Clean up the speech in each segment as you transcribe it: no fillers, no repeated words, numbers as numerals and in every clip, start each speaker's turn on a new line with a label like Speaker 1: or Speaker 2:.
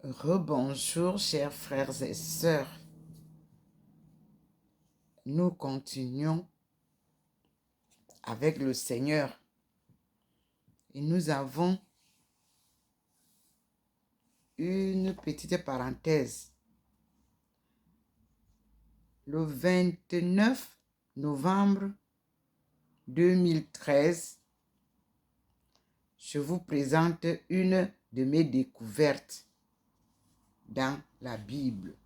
Speaker 1: Rebonjour, chers frères et sœurs. Nous continuons avec le Seigneur. Et nous avons une petite parenthèse. Le 29 novembre 2013, je vous présente une de mes découvertes dans la Bible.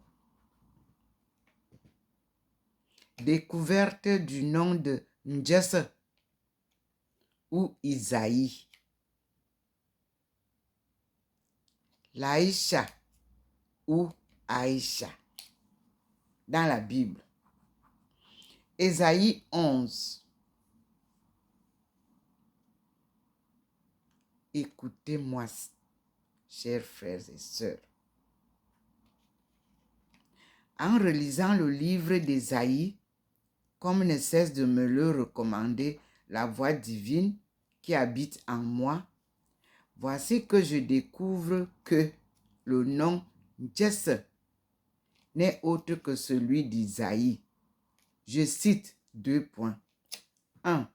Speaker 1: Découverte du nom de Njesse ou Isaïe. Laïcha ou Aïcha dans la Bible. Ésaïe 11. Écoutez-moi, chers frères et sœurs. En relisant le livre d'Ésaïe, comme ne cesse de me le recommander la voix divine qui habite en moi, voici que je découvre que le nom Njesse n'est autre que celui d'Isaïe. Je cite 2 points. 1.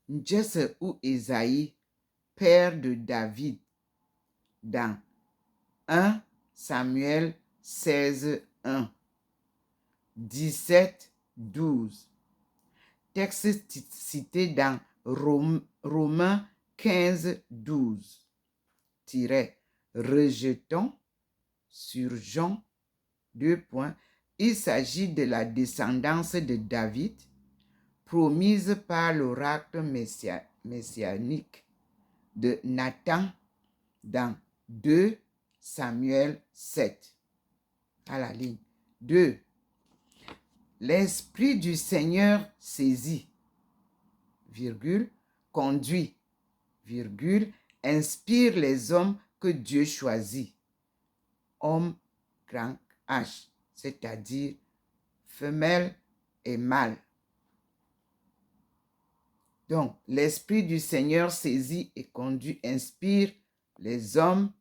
Speaker 1: Njesse ou Ésaïe, père de David, dans 1 Samuel 16, 1, 17, 12. Texte cité dans Romains 15, 12. Rejetons sur Jean 2 points. Il s'agit de la descendance de David promise par l'oracle messianique de Nathan dans 2 Samuel 7. À la ligne 2. L'Esprit du Seigneur saisit, conduit, inspire les hommes que Dieu choisit. Homme grand H, c'est-à-dire femelle et mâle. Donc, l'Esprit du Seigneur saisit et conduit, inspire les hommes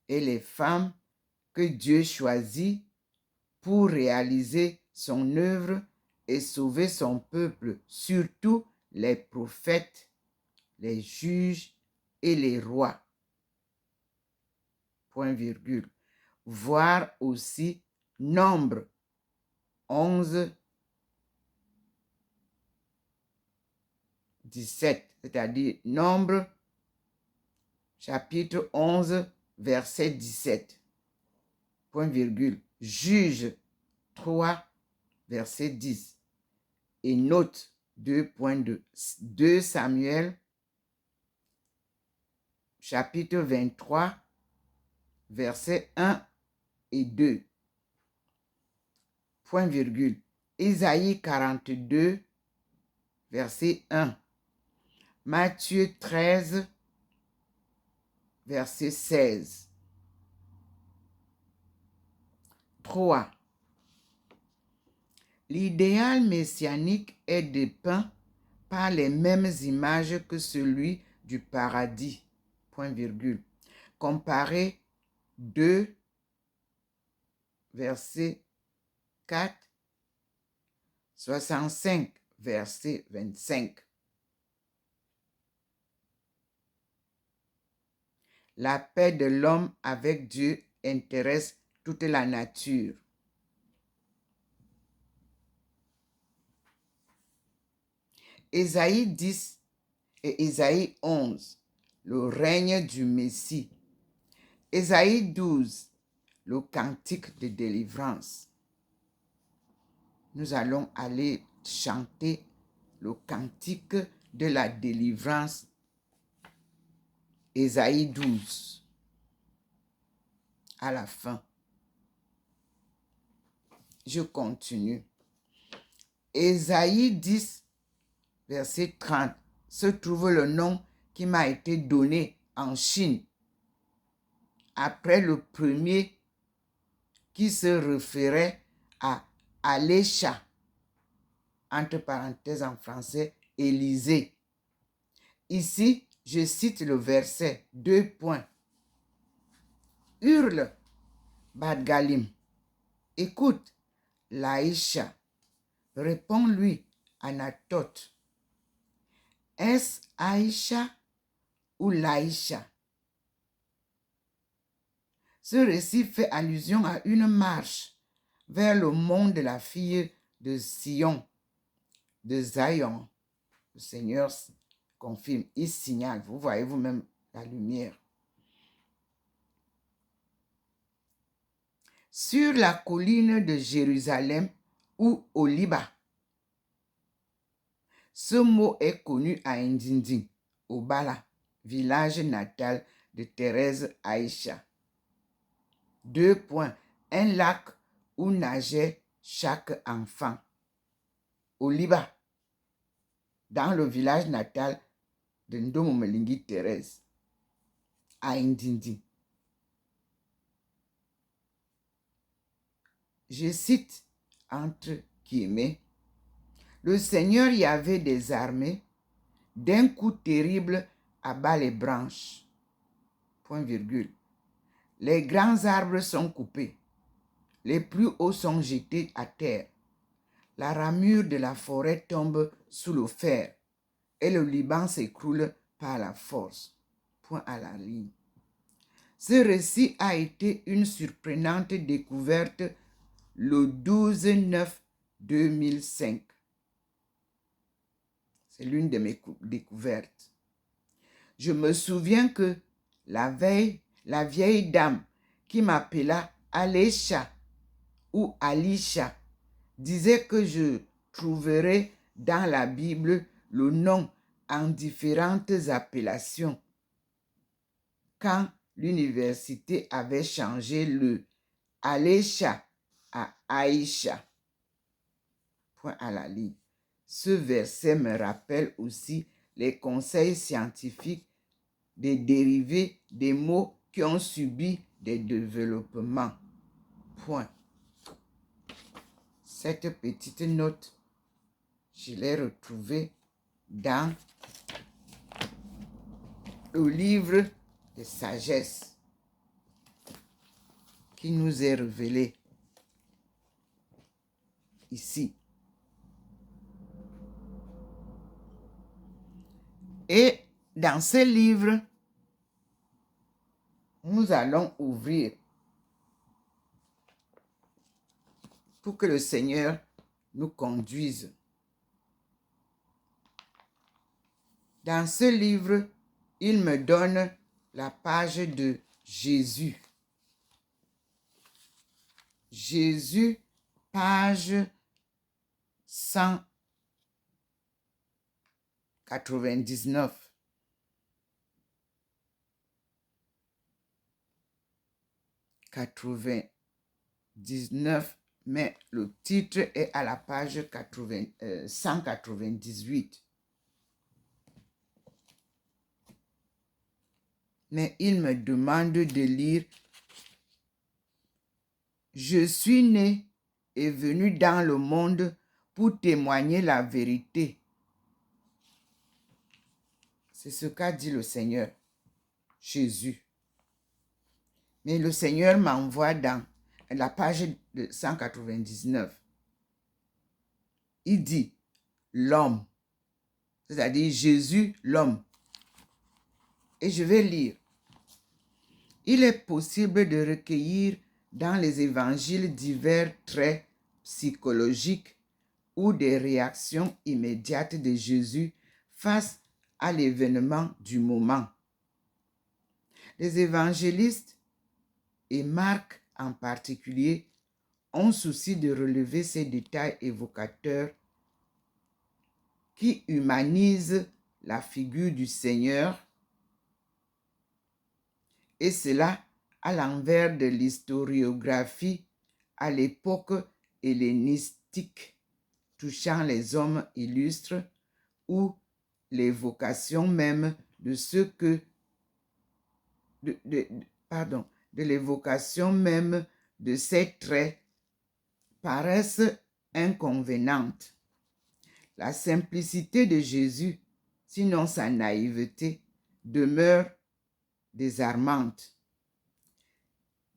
Speaker 1: et les femmes que Dieu choisit pour réaliser son œuvre et sauver son peuple, surtout les prophètes, les juges et les rois. Point virgule. Voir aussi Nombre 11, 17, c'est-à-dire Nombre chapitre 11, verset 17. Point virgule. Juge 3, verset 10. Et note 2.2. 2 Samuel chapitre 23, verset 1 et 2. Point virgule. Ésaïe 42, verset 1. Matthieu 13, verset 16. 3. L'idéal messianique est dépeint par les mêmes images que celui du paradis. Point virgule. Comparez 2, verset 4, 65, verset 25. La paix de l'homme avec Dieu intéresse toute la nature. Ésaïe 10 et Ésaïe 11, le règne du Messie. Ésaïe 12, le cantique de délivrance. Nous allons aller chanter le cantique de la délivrance. Ésaïe 12, à la fin. Je continue. Ésaïe 10, verset 30, se trouve le nom qui m'a été donné en Chine, après le premier qui se référait à Alécha, entre parenthèses en français, Élysée. Ici, je cite le verset, 2 points. Hurle Bat-Galim. Écoute, Laïcha. Réponds-lui, Anatote. Est-ce Aïcha ou Laïcha? Ce récit fait allusion à une marche vers le monde de la fille de Sion, de Zion. Le Seigneur confirme, il signale. Vous voyez vous-même la lumière. Sur la colline de Jérusalem ou au Liban. Ce mot est connu à Ndindi, au Bala, village natal de Thérèse Aïcha. 2 points. Un lac où nageait chaque enfant. Au Liban, dans le village natal de Ndomomelingi Thérèse, à Ndindi. Je cite entre guillemets, le Seigneur y avait des armées, d'un coup terrible abat les branches. Point virgule. Les grands arbres sont coupés, les plus hauts sont jetés à terre. La ramure de la forêt tombe sous le fer et le Liban s'écroule par la force. Point à la ligne. Ce récit a été une surprenante découverte le 12/9/2005. C'est l'une de mes découvertes. Je me souviens que la vieille dame qui m'appela Alecha ou Alisha disait que je trouverais dans la Bible le nom en différentes appellations quand l'université avait changé le Alecha à Aïcha. Point à la ligne. Ce verset me rappelle aussi les conseils scientifiques des dérivés des mots qui ont subi des développements. Point. Cette petite note, je l'ai retrouvée dans le livre de sagesse qui nous est révélé ici. Et dans ce livre, nous allons ouvrir pour que le Seigneur nous conduise. Dans ce livre, il me donne la page de Jésus. Jésus, page 199. Mais le titre est à la page 198. Mais il me demande de lire « Je suis né et venu dans le monde pour témoigner la vérité. » C'est ce qu'a dit le Seigneur, Jésus. Mais le Seigneur m'envoie dans la page 199. Il dit l'homme, c'est-à-dire Jésus, l'homme. Et je vais lire. Il est possible de recueillir dans les évangiles divers traits psychologiques ou des réactions immédiates de Jésus face à l'événement du moment. Les évangélistes, et Marc en particulier, ont souci de relever ces détails évocateurs qui humanisent la figure du Seigneur, et cela à l'envers de l'historiographie à l'époque hellénistique touchant les hommes illustres ou l'évocation même de ce que de l'évocation même de ces traits paraissent inconvénientes. La simplicité de Jésus, sinon sa naïveté, demeure désarmante.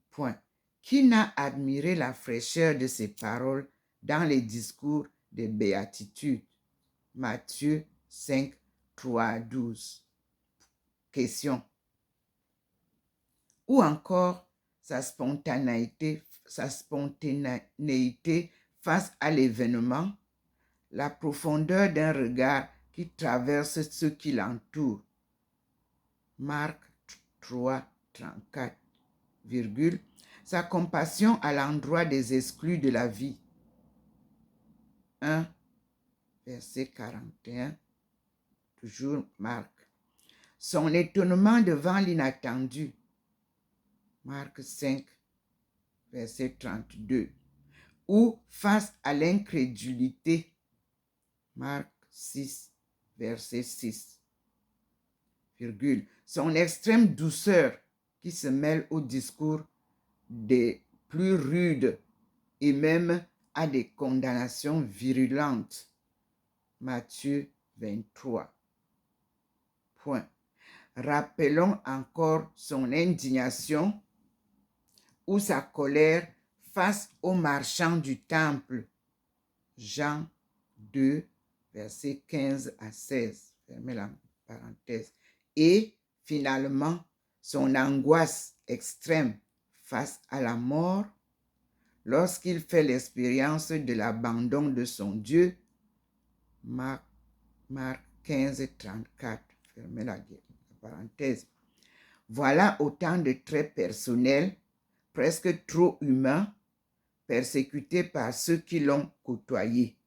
Speaker 1: Point. Qui n'a admiré la fraîcheur de ses paroles dans les discours des béatitudes? Matthieu 5, 3, 12. Question. Ou encore sa spontanéité face à l'événement, la profondeur d'un regard qui traverse ceux qui l'entourent. Marc 3, 34, virgule, sa compassion à l'endroit des exclus de la vie. 1, verset 41, toujours Marc. Son étonnement devant l'inattendu. Marc 5, verset 32. Ou face à l'incrédulité. Marc 6, verset 6. Virgule. Son extrême douceur qui se mêle au discours des plus rudes et même à des condamnations virulentes. Matthieu 23. Point. Rappelons encore son indignation ou sa colère face aux marchands du temple. Jean 2, versets 15 à 16. Fermez la parenthèse. Et finalement, son angoisse extrême face à la mort lorsqu'il fait l'expérience de l'abandon de son Dieu. Marc 15, 34. Fermez la parenthèse. Voilà autant de traits personnels, presque trop humains, persécutés par ceux qui l'ont côtoyé.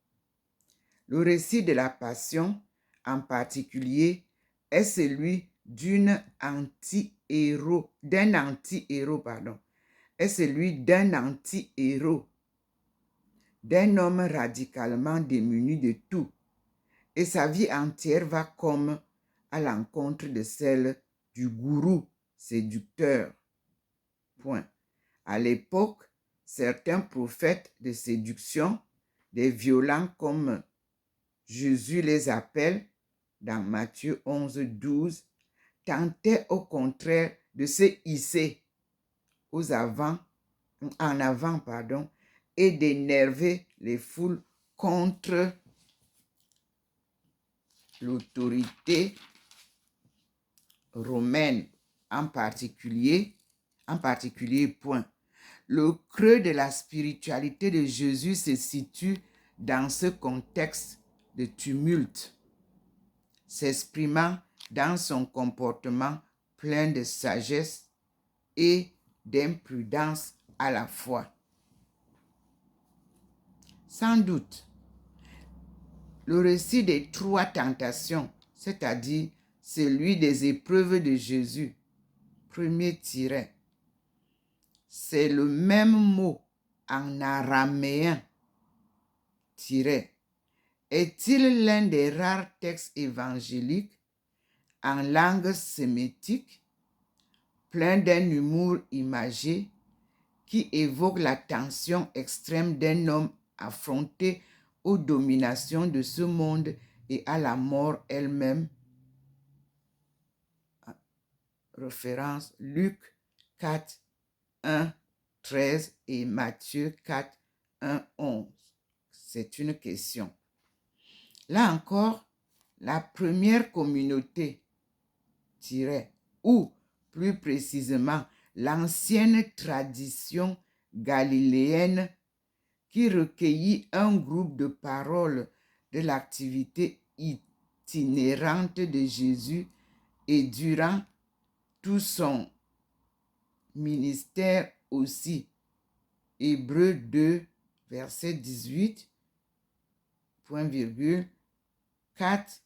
Speaker 1: Le récit de la Passion, en particulier, est celui d'un anti-héros, d'un homme radicalement démuni de tout, et sa vie entière va comme à l'encontre de celle du gourou séducteur. Point. À l'époque, certains prophètes de séduction, des violents comme Jésus les appelle dans Matthieu 11, 12, tentaient au contraire de se hisser en avant, et d'énerver les foules contre l'autorité romaine, en particulier, point. Le creux de la spiritualité de Jésus se situe dans ce contexte de tumulte, s'exprimant dans son comportement plein de sagesse et d'imprudence à la fois. Sans doute, le récit des 3 tentations, c'est-à-dire celui des épreuves de Jésus, premier tiret, c'est le même mot en araméen, tiret. Est-il l'un des rares textes évangéliques en langue sémitique, plein d'un humour imagé qui évoque la tension extrême d'un homme affronté aux dominations de ce monde et à la mort elle-même? Référence Luc 4, 1, 13 et Matthieu 4, 1, 11. C'est une question. Là encore, la première communauté, ou plus précisément l'ancienne tradition galiléenne qui recueillit un groupe de paroles de l'activité itinérante de Jésus et durant tout son ministère aussi. Hébreux 2, verset 18, point virgule, 4,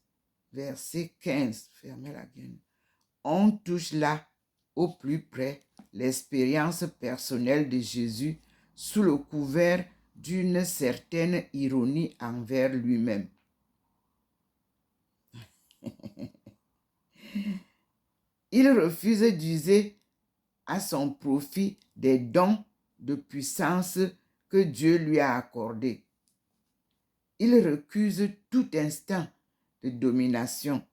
Speaker 1: verset 15. Fermez la gueule. On touche là au plus près l'expérience personnelle de Jésus sous le couvert d'une certaine ironie envers lui-même. Il refuse d'user à son profit des dons de puissance que Dieu lui a accordés. Il recuse tout instinct de domination,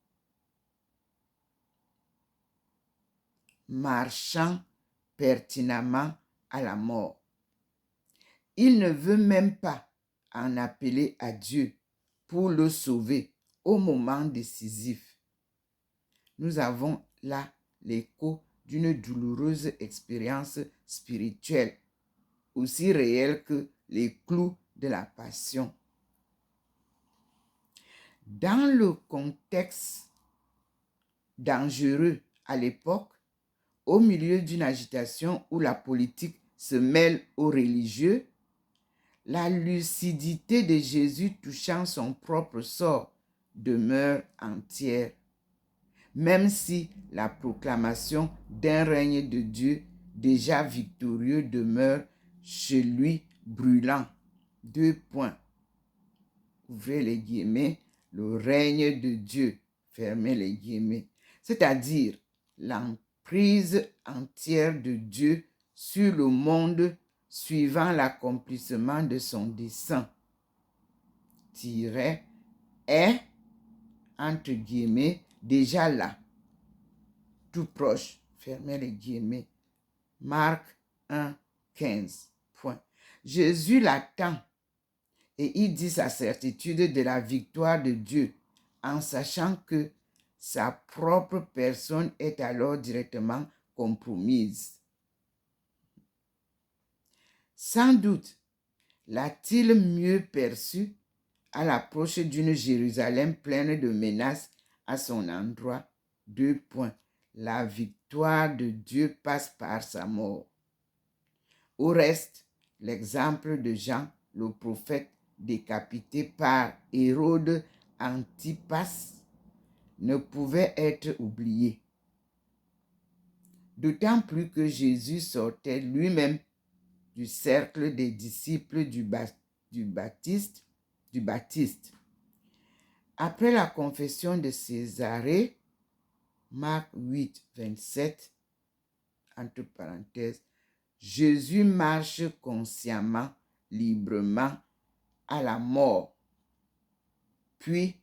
Speaker 1: marchant pertinemment à la mort. Il ne veut même pas en appeler à Dieu pour le sauver au moment décisif. Nous avons là l'écho d'une douloureuse expérience spirituelle, aussi réelle que les clous de la passion. Dans le contexte dangereux à l'époque, au milieu d'une agitation où la politique se mêle aux religieux, la lucidité de Jésus touchant son propre sort demeure entière, même si la proclamation d'un règne de Dieu déjà victorieux demeure chez lui brûlant. Deux points. Ouvrez les guillemets, le règne de Dieu, fermez les guillemets. C'est-à-dire l'emprise entière de Dieu sur le monde suivant l'accomplissement de son dessein. Est, entre guillemets, déjà là, tout proche, fermez les guillemets. Marc 1, 15. Point. Jésus l'attend et il dit sa certitude de la victoire de Dieu en sachant que sa propre personne est alors directement compromise. Sans doute l'a-t-il mieux perçu à l'approche d'une Jérusalem pleine de menaces à son endroit. Deux points. La victoire de Dieu passe par sa mort. Au reste, l'exemple de Jean, le prophète décapité par Hérode Antipas, ne pouvait être oublié. D'autant plus que Jésus sortait lui-même du cercle des disciples du Baptiste. Après la confession de Césarée, Marc 8, 27, entre parenthèses, Jésus marche consciemment, librement à la mort. Puis,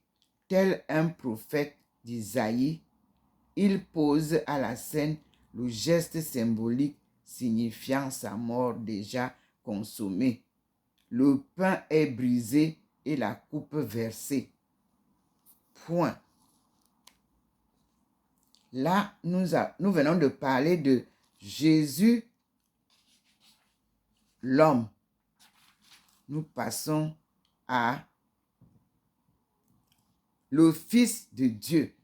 Speaker 1: tel un prophète d'Isaïe, il pose à la scène le geste symbolique signifiant sa mort déjà consommée. Le pain est brisé et la coupe versée. Point. Là, nous venons de parler de Jésus, l'homme. Nous passons à le Fils de Dieu.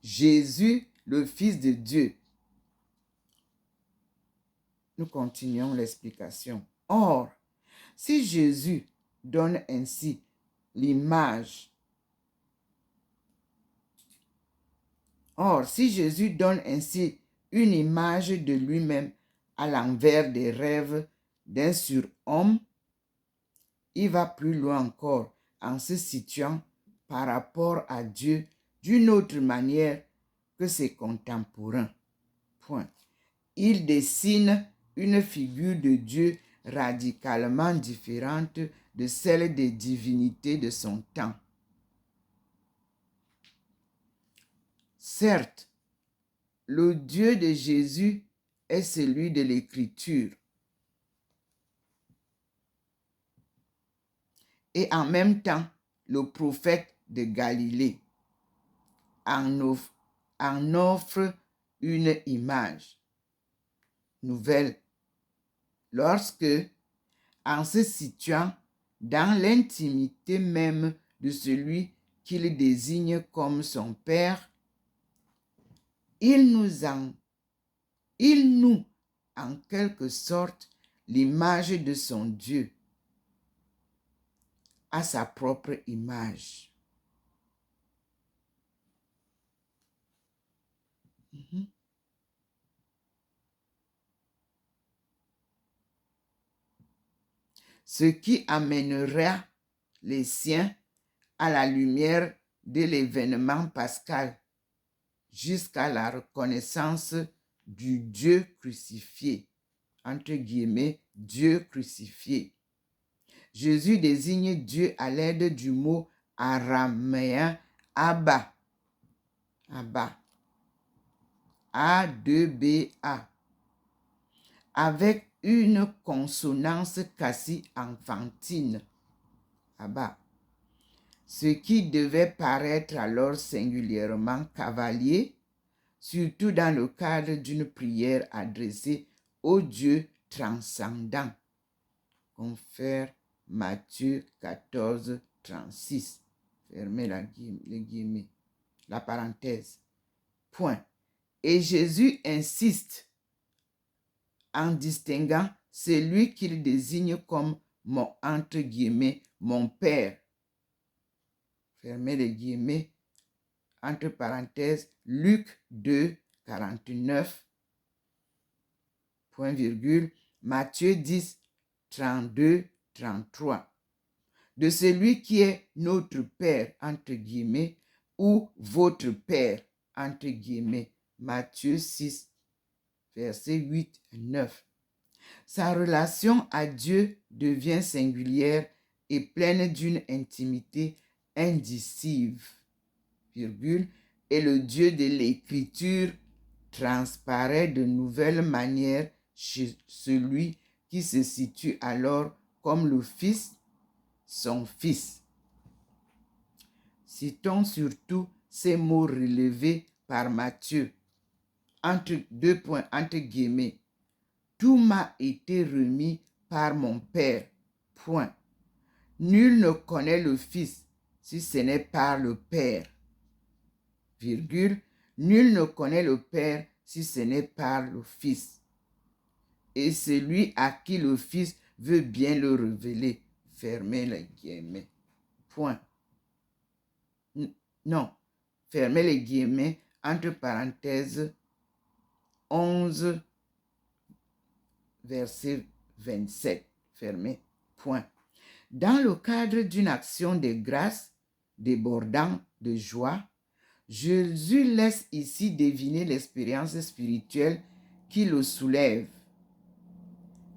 Speaker 1: Jésus, le Fils de Dieu. Nous continuons l'explication. Or, si Jésus donne ainsi l'image, une image de lui-même à l'envers des rêves d'un surhomme, il va plus loin encore en se situant par rapport à Dieu d'une autre manière que ses contemporains. Point. Il dessine une figure de Dieu radicalement différente de celle des divinités de son temps. Certes, le Dieu de Jésus est celui de l'Écriture. Et en même temps, le prophète de Galilée en offre une image nouvelle lorsque, en se situant dans l'intimité même de celui qu'il désigne comme son Père, il noue en quelque sorte l'image de son Dieu à sa propre image. Ce qui amènera les siens à la lumière de l'événement pascal jusqu'à la reconnaissance du Dieu crucifié, entre guillemets, Dieu crucifié. Jésus désigne Dieu à l'aide du mot araméen Abba. Abba. A-2-B-A. avec une consonance quasi enfantine. Ah bah. Ce qui devait paraître alors singulièrement cavalier, surtout dans le cadre d'une prière adressée au Dieu transcendant. Confère Matthieu 14, 36. Fermez les guillemets. La parenthèse. Point. Et Jésus insiste en distinguant celui qu'il désigne comme mon, entre guillemets, mon Père. Fermez les guillemets, entre parenthèses, Luc 2, 49, point virgule, Matthieu 10, 32, 33. De celui qui est notre Père, entre guillemets, ou votre Père, entre guillemets, Matthieu 6, versets 8 et 9. Sa relation à Dieu devient singulière et pleine d'une intimité indicible, virgule, et le Dieu de l'Écriture transparaît de nouvelles manières chez celui qui se situe alors comme le Fils, son Fils. Citons surtout ces mots relevés par Matthieu, entre deux points, entre guillemets. Tout m'a été remis par mon Père. Point. Nul ne connaît le Fils si ce n'est par le Père. Virgule. Nul ne connaît le Père si ce n'est par le Fils. Et celui à qui le Fils veut bien le révéler. Fermez les guillemets. Point. Non. Fermez les guillemets entre parenthèses 11, verset 27. Fermez. Point. Dans le cadre d'une action de grâce débordant de joie, Jésus laisse ici deviner l'expérience spirituelle qui le soulève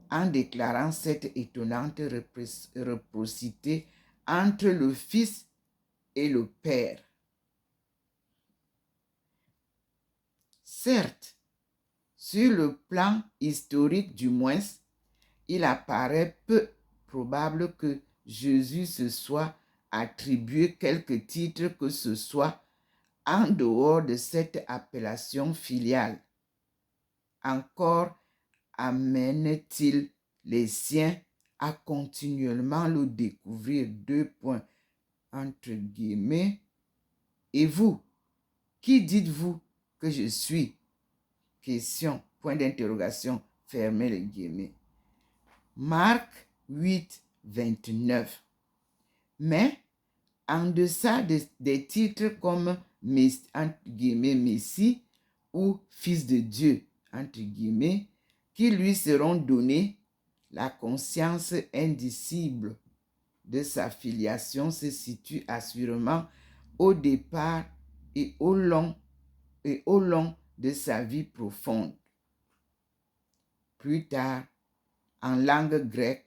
Speaker 1: en déclarant cette étonnante réciprocité entre le Fils et le Père. Certes, sur le plan historique du moins, il apparaît peu probable que Jésus se soit attribué quelque titre que ce soit en dehors de cette appellation filiale. Encore amène-t-il les siens à continuellement le découvrir, deux points, entre guillemets. Et vous, qui dites-vous que je suis? Question, point d'interrogation, fermez les guillemets. Marc 8, 29. Mais, en deçà des titres comme entre guillemets, Messie ou Fils de Dieu, entre guillemets, qui lui seront donnés, la conscience indicible de sa filiation se situe assurément au départ et au long de sa vie profonde. Plus tard, en langue grecque,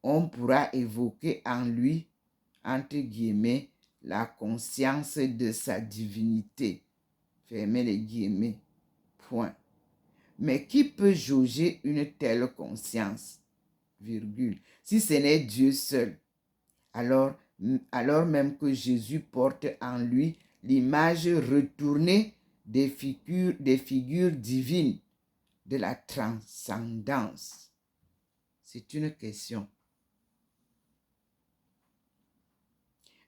Speaker 1: on pourra évoquer en lui, entre guillemets, la conscience de sa divinité. Fermez les guillemets. Point. Mais qui peut jauger une telle conscience? Virgule. Si ce n'est Dieu seul. Alors même que Jésus porte en lui l'image retournée des figures divines de la transcendance. C'est une question.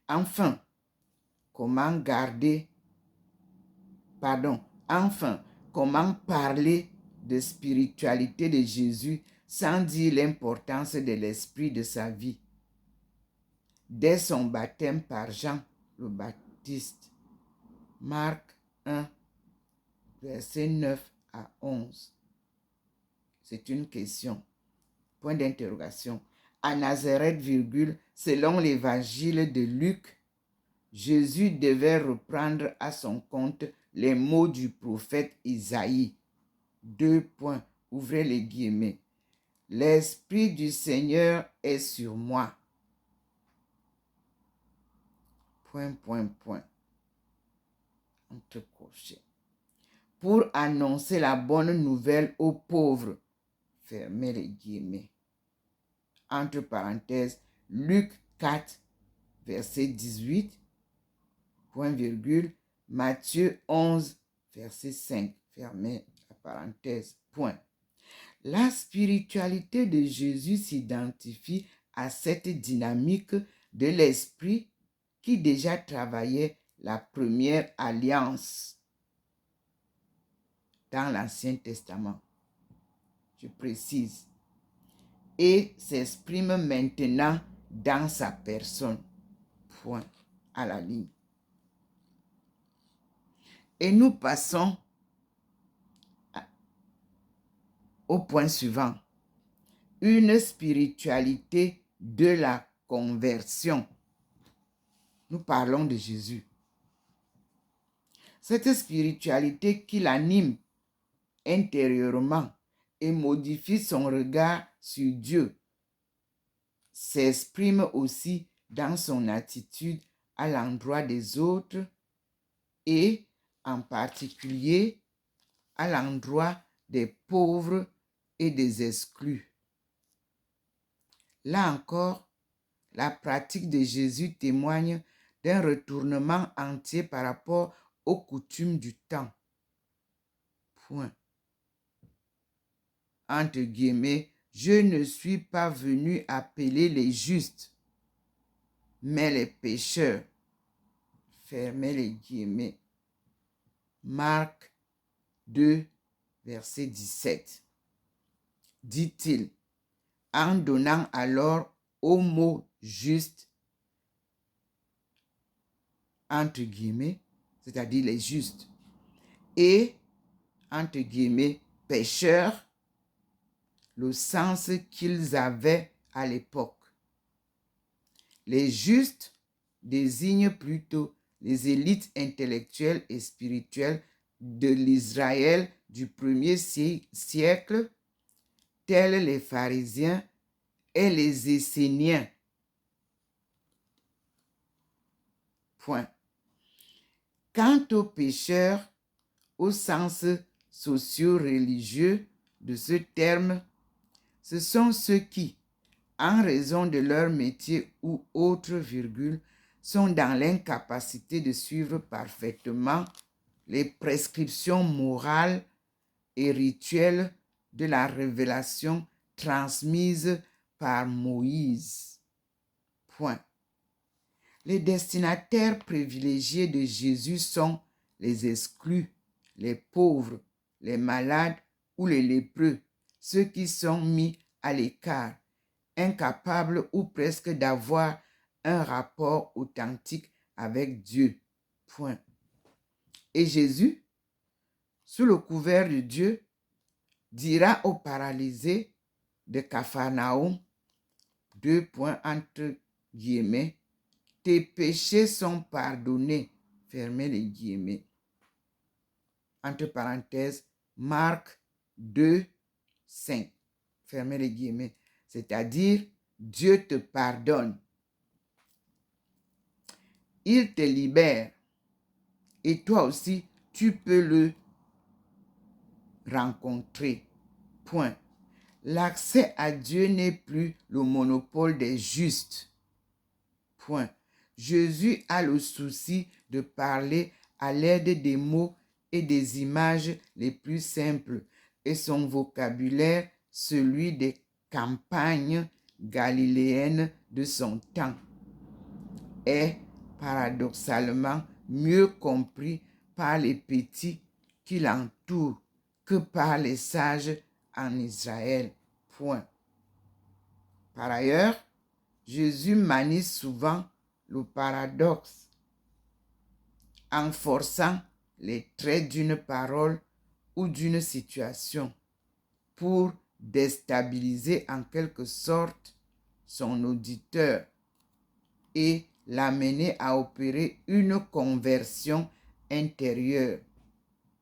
Speaker 1: Enfin, comment parler de spiritualité de Jésus sans dire l'importance de l'esprit de sa vie? Dès son baptême par Jean le Baptiste. Marc 1, versets 9 à 11. C'est une question. Point d'interrogation. À Nazareth, virgule, selon l'évangile de Luc, Jésus devait reprendre à son compte les mots du prophète Isaïe. Deux points, ouvrez les guillemets. L'Esprit du Seigneur est sur moi. Point. Entre crochets. Pour annoncer la bonne nouvelle aux pauvres. fermez les guillemets. Entre parenthèses, Luc 4, verset 18, point virgule, Matthieu 11, verset 5, fermez la parenthèse, point. La spiritualité de Jésus s'identifie à cette dynamique de l'esprit qui déjà travaillait la première alliance dans l'Ancien Testament. Je précise. Et s'exprime maintenant dans sa personne. Point à la ligne. Et nous passons au point suivant. Une spiritualité de la conversion. Nous parlons de Jésus. Cette spiritualité qui l'anime intérieurement et modifie son regard sur Dieu s'exprime aussi dans son attitude à l'endroit des autres et en particulier à l'endroit des pauvres et des exclus. Là encore, la pratique de Jésus témoigne d'un retournement entier par rapport aux coutumes du temps. Point. Entre guillemets, je ne suis pas venu appeler les justes, mais les pécheurs. Fermez les guillemets. Marc 2, verset 17. Dit-il, en donnant alors au mot juste, entre guillemets, c'est-à-dire les justes, et, entre guillemets, pécheurs, le sens qu'ils avaient à l'époque. Les justes désignent plutôt les élites intellectuelles et spirituelles de l'Israël du premier siècle, tels les pharisiens et les Esséniens. Point. Quant aux pécheurs, au sens socio-religieux de ce terme, ce sont ceux qui, en raison de leur métier ou autre virgule, sont dans l'incapacité de suivre parfaitement les prescriptions morales et rituelles de la révélation transmise par Moïse. Point. Les destinataires privilégiés de Jésus sont les exclus, les pauvres, les malades ou les lépreux, ceux qui sont mis à l'écart, incapables ou presque d'avoir un rapport authentique avec Dieu. Point. Et Jésus, sous le couvert de Dieu, dira aux paralysés de Capharnaüm, deux points entre guillemets, tes péchés sont pardonnés, fermez les guillemets. Entre parenthèses, Marc 2, 5, fermez les guillemets. C'est-à-dire, Dieu te pardonne. Il te libère. Et toi aussi, tu peux le rencontrer. Point. L'accès à Dieu n'est plus le monopole des justes. Point. Jésus a le souci de parler à l'aide des mots et des images les plus simples et son vocabulaire, celui des campagnes galiléennes de son temps, est paradoxalement mieux compris par les petits qui l'entourent que par les sages en Israël. Point. Par ailleurs, Jésus manie souvent le paradoxe en forçant les traits d'une parole ou d'une situation pour déstabiliser en quelque sorte son auditeur et l'amener à opérer une conversion intérieure.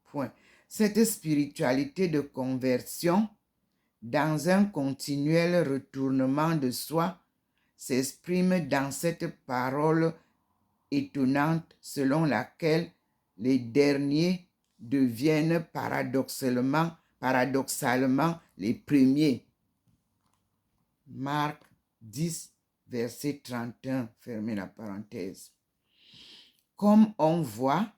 Speaker 1: Point. Cette spiritualité de conversion, dans un continuel retournement de soi, s'exprime dans cette parole étonnante selon laquelle les derniers deviennent paradoxalement paradoxalement les premiers. Marc 10, verset 31, fermez la parenthèse. Comme on voit,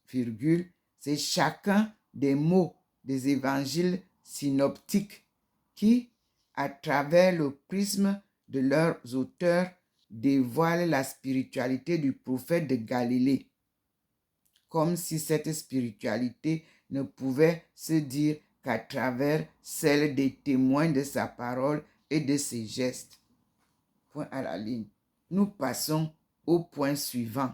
Speaker 1: virgule, c'est chacun des mots des évangiles synoptiques qui, à travers le prisme de leurs auteurs, dévoilent la spiritualité du prophète de Galilée, comme si cette spiritualité ne pouvait se dire qu'à travers celle des témoins de sa parole et de ses gestes. Point à la ligne. Nous passons au point suivant.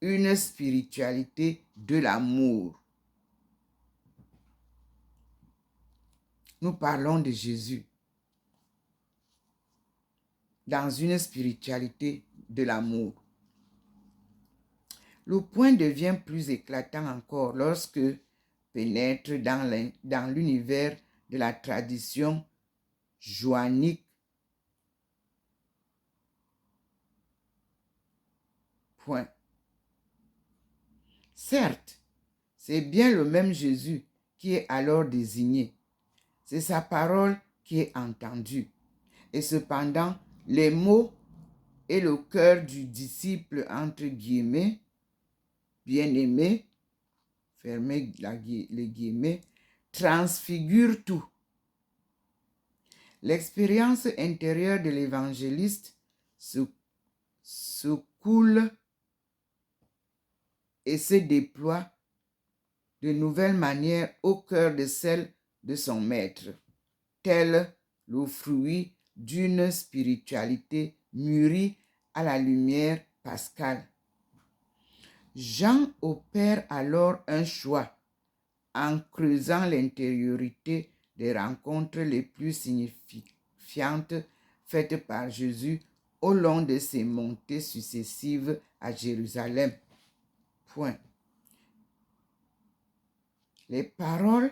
Speaker 1: Une spiritualité de l'amour. Nous parlons de Jésus dans une spiritualité de l'amour. Le point devient plus éclatant encore lorsque pénètre dans l'univers de la tradition joannique. Point. Certes, c'est bien le même Jésus qui est alors désigné. C'est sa parole qui est entendue. Et cependant, les mots et le cœur du disciple, entre guillemets, bien-aimé, fermez les guillemets, transfigurent tout. L'expérience intérieure de l'évangéliste se coule et se déploie de nouvelles manières au cœur de celle de son maître, tel le fruit d'une spiritualité mûrie à la lumière pascale. Jean opère alors un choix en creusant l'intériorité des rencontres les plus signifiantes faites par Jésus au long de ses montées successives à Jérusalem. Point. Les paroles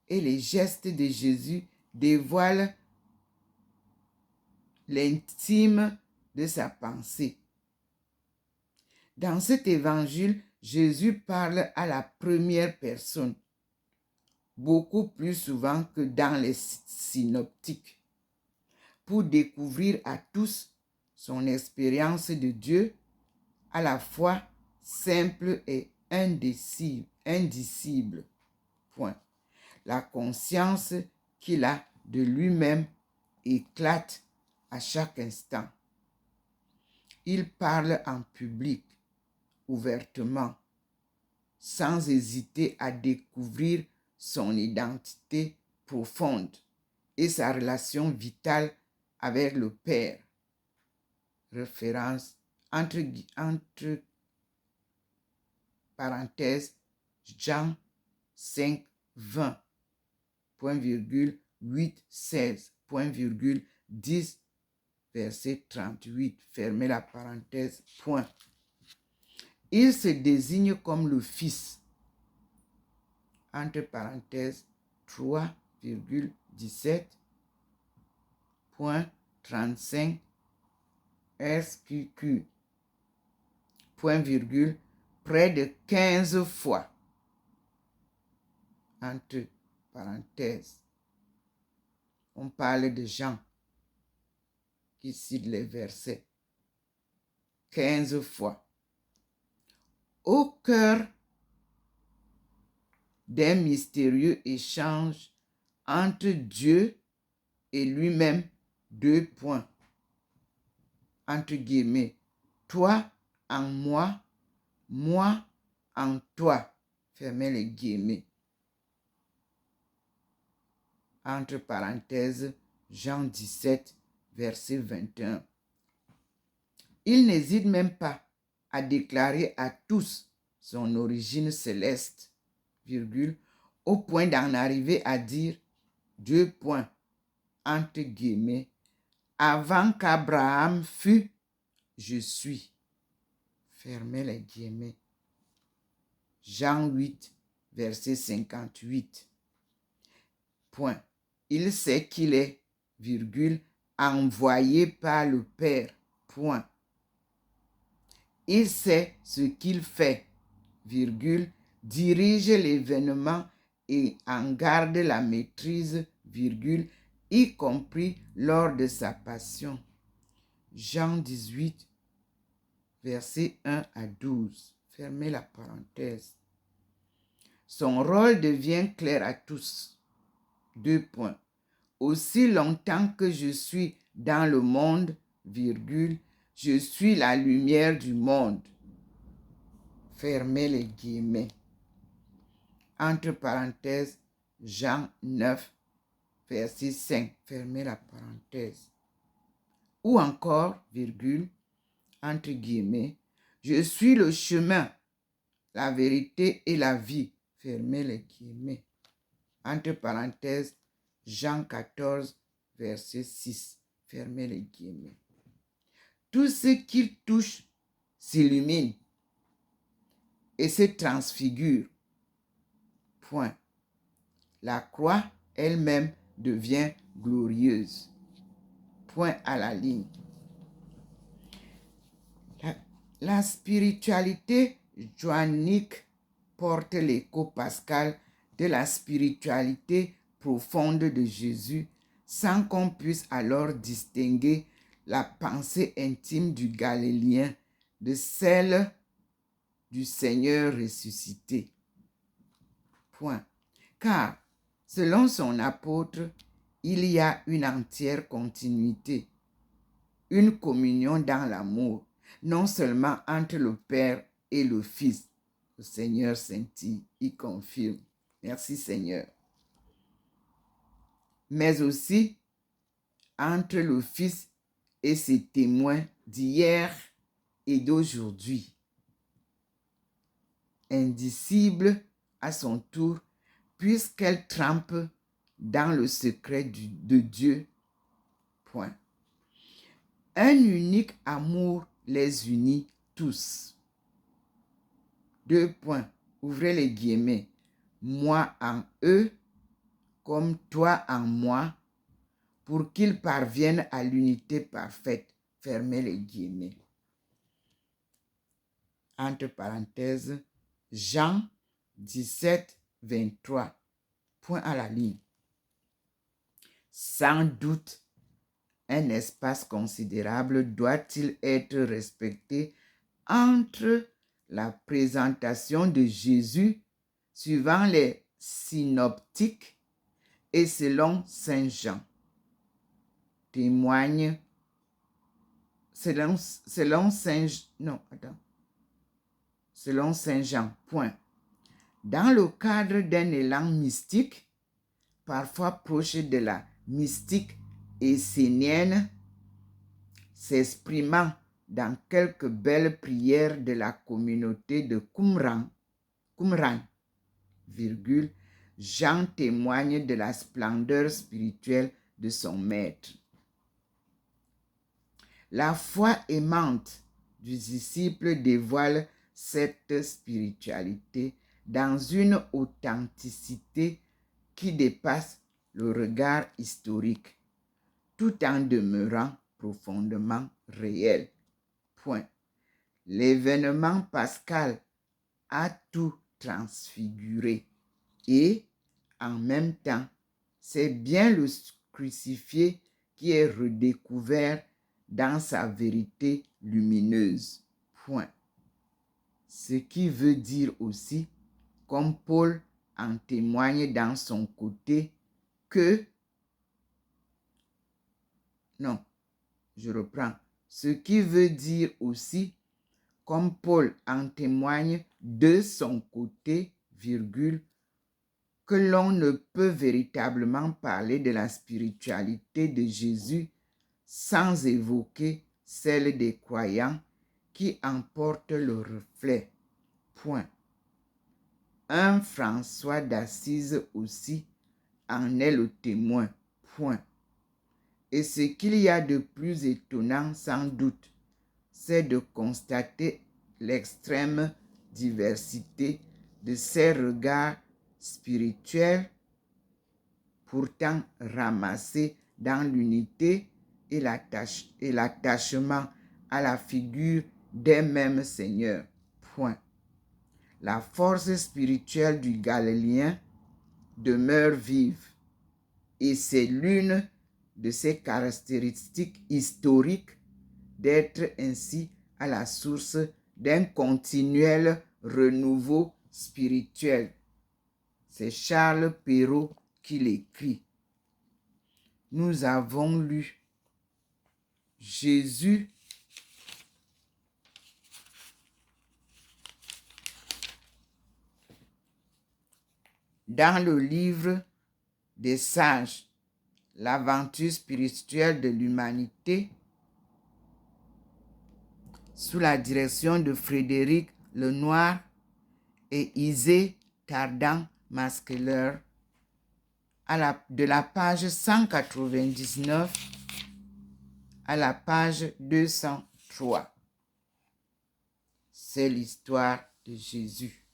Speaker 1: et les gestes de Jésus dévoilent l'intime de sa pensée. Dans cet évangile, Jésus parle à la première personne, beaucoup plus souvent que dans les synoptiques, pour découvrir à tous son expérience de Dieu, à la fois simple et indicible. Point. La conscience qu'il a de lui-même éclate à chaque instant. Il parle en public, ouvertement, sans hésiter à découvrir son identité profonde et sa relation vitale avec le Père. Référence entre parenthèses Jean 5, 20, point virgule 8, 16, point virgule 10, verset 38, fermez la parenthèse, point. Il se désigne comme le Fils, entre parenthèses 3,17, point 35, SQQ, point virgule, près de 15 fois, entre parenthèses. On parle de Jean qui cite les versets 15 fois. Au cœur d'un mystérieux échange entre Dieu et lui-même, deux points, entre guillemets, toi en moi, moi en toi, fermez les guillemets, entre parenthèses, Jean 17, verset 21. Il n'hésite même pas à déclarer à tous son origine céleste, virgule, au point d'en arriver à dire, deux points, entre guillemets, avant qu'Abraham fût, je suis, fermez les guillemets. Jean 8, verset 58. Point. Il sait qu'il est, virgule, envoyé par le Père, point. Il sait ce qu'il fait, virgule, dirige l'événement et en garde la maîtrise, virgule, y compris lors de sa passion. Jean 18, versets 1 à 12. Fermez la parenthèse. Son rôle devient clair à tous. 2 points. Aussi longtemps que je suis dans le monde, virgule, je suis la lumière du monde. Fermez les guillemets. Entre parenthèses, Jean 9, verset 5. Fermez la parenthèse. Ou encore, virgule, entre guillemets, je suis le chemin, la vérité et la vie. Fermez les guillemets. Entre parenthèses, Jean 14, verset 6. Fermez les guillemets. Tout ce qu'il touche s'illumine et se transfigure. Point. La croix elle-même devient glorieuse. Point à la ligne. La spiritualité joannique porte l'écho pascal de la spiritualité profonde de Jésus, sans qu'on puisse alors distinguer la pensée intime du Galiléen de celle du Seigneur ressuscité. Point. Car, selon son apôtre, il y a une entière continuité, une communion dans l'amour, non seulement entre le Père et le Fils. Le Seigneur scintille, il confirme. Merci Seigneur. Mais aussi entre le Fils et ses témoins d'hier et d'aujourd'hui. Indicible à son tour, puisqu'elle trempe dans le secret de Dieu. Point. Un unique amour les unit tous. 2 points. Ouvrez les guillemets. Moi en eux, comme toi en moi, pour qu'ils parviennent à l'unité parfaite. Fermez les guillemets. Entre parenthèses, Jean 17, 23. Point à la ligne. Sans doute, un espace considérable doit-il être respecté entre la présentation de Jésus suivant les synoptiques et selon Saint Jean. Témoigne selon Saint Jean. Point. Dans le cadre d'un élan mystique, parfois proche de la mystique essénienne, s'exprimant dans quelques belles prières de la communauté de Qumran, virgule, Jean témoigne de la splendeur spirituelle de son maître. La foi aimante du disciple dévoile cette spiritualité dans une authenticité qui dépasse le regard historique, tout en demeurant profondément réel. Point. L'événement pascal a tout transfiguré et, en même temps, c'est bien le crucifié qui est redécouvert dans sa vérité lumineuse. Point. Ce qui veut dire aussi, comme Paul en témoigne dans son côté, que... Non, je reprends. Ce qui veut dire aussi, comme Paul en témoigne de son côté, virgule, que l'on ne peut véritablement parler de la spiritualité de Jésus sans évoquer celle des croyants qui en portent le reflet. Point. Un François d'Assise aussi en est le témoin. Point. Et ce qu'il y a de plus étonnant sans doute, c'est de constater l'extrême diversité de ces regards spirituels, pourtant ramassés dans l'unité et l'attachement à la figure d'un même Seigneur. Point. La force spirituelle du Galiléen demeure vive. Et c'est l'une de ses caractéristiques historiques d'être ainsi à la source d'un continuel renouveau spirituel. C'est Charles Perrault qui l'écrit. Nous avons lu Jésus dans le livre des sages, l'aventure spirituelle de l'humanité, sous la direction de Frédéric Lenoir et Isée Tardan-Maskeler, de la page 199 à la page 203. C'est l'histoire de Jésus.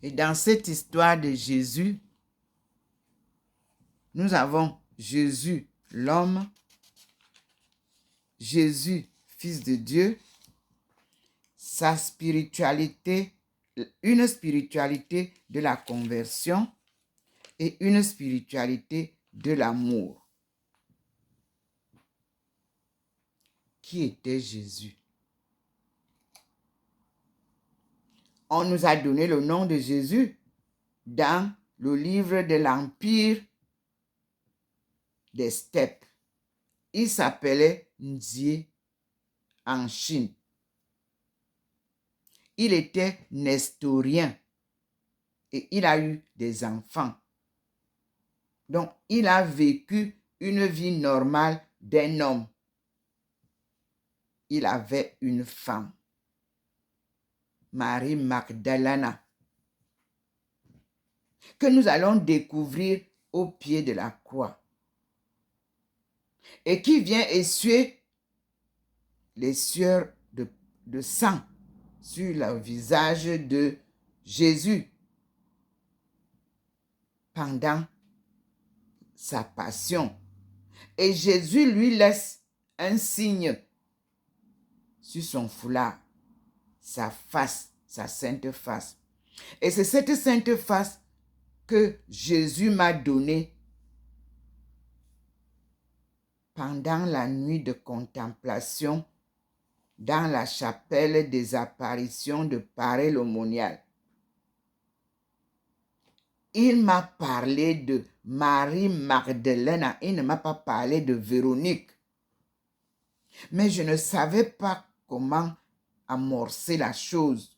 Speaker 1: Et dans cette histoire de Jésus, nous avons Jésus, l'homme, Jésus, fils de Dieu, sa spiritualité, une spiritualité de la conversion et une spiritualité de l'amour. Qui était Jésus? On nous a donné le nom de Jésus dans le livre de l'Empire des steppes. Il s'appelait Nzie en Chine. Il était nestorien et il a eu des enfants. Donc, il a vécu une vie normale d'un homme. Il avait une femme, Marie Magdalena, que nous allons découvrir au pied de la croix et qui vient essuyer les sueurs de sang sur le visage de Jésus pendant sa passion. Et Jésus lui laisse un signe sur son foulard, sa face, sa sainte face. Et c'est cette sainte face que Jésus m'a donnée pendant la nuit de contemplation dans la chapelle des apparitions de Paray-le-Monial. Il m'a parlé de Marie Magdalena, il ne m'a pas parlé de Véronique. Mais je ne savais pas comment amorcer la chose.